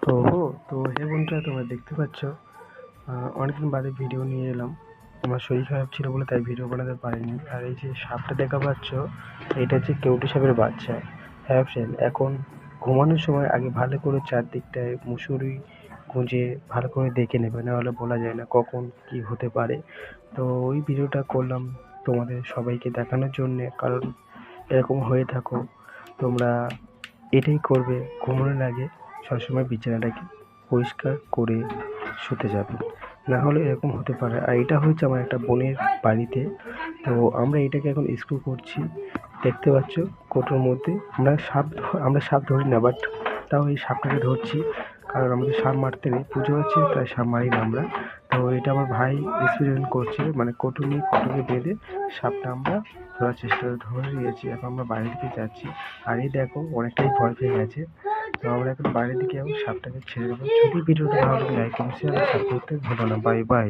তো হে বন্ধুরা, তোমরা দেখতে পাচ্ছ অনেকদিন বাদে ভিডিও নিয়ে এলাম। আমার শরীর খারাপ ছিল বলে তাই ভিডিও বানাতে পারিনি। আর এই যে সাপটা দেখা পাচ্ছ, এটা হচ্ছে কেউটে সাপের বাচ্চা। হ্যাঁ ফ্রেন্ড, এখন ঘুমানোর সময় আগে ভালো করে চারদিকটায় মশারি গুঁজে ভালো করে দেখে নেবে, নাহলে বলা যায় না কখন কি হতে পারে। তো ওই ভিডিওটা করলাম তোমাদের সবাইকে দেখানোর জন্যে, কারণ এরকম হয়ে থাকো তোমরা এটাই করবে, ঘুমানোর আগে সবসময় বিছানাটাকে পরিষ্কার করে শুতে যাবে, না হলে এরকম হতে পারে। আর এটা হচ্ছে আমার একটা বোনের বাড়িতে। তো আমরা এটাকে এখন স্কুল করছি, দেখতে পাচ্ছ কোটোর মধ্যে। আমরা সাপ ধরি না, বাট তাও এই সাপটাকে ধরছি, কারণ আমাদের সাপ মারতে নেই, পুজো হচ্ছে তাই সাপ মারি না আমরা। তো এটা আমার ভাই এক্সপেরিমেন্ট করছে, মানে কোটোকে বেঁধে সাপটা আমরা ধরার চেষ্টা ধরে নিয়েছি। এখন আমরা বাইরের দিকে যাচ্ছি, আর এই দেখো অনেকটাই ভয় পেয়ে গেছে। তো আমরা এখন বাইরের দিকে সাপটাকে ছেড়ে দেবো। যদি ভিডিওটা ভালো লাগে লাইক এবং শেয়ার করতে ভুলো না। Bye bye.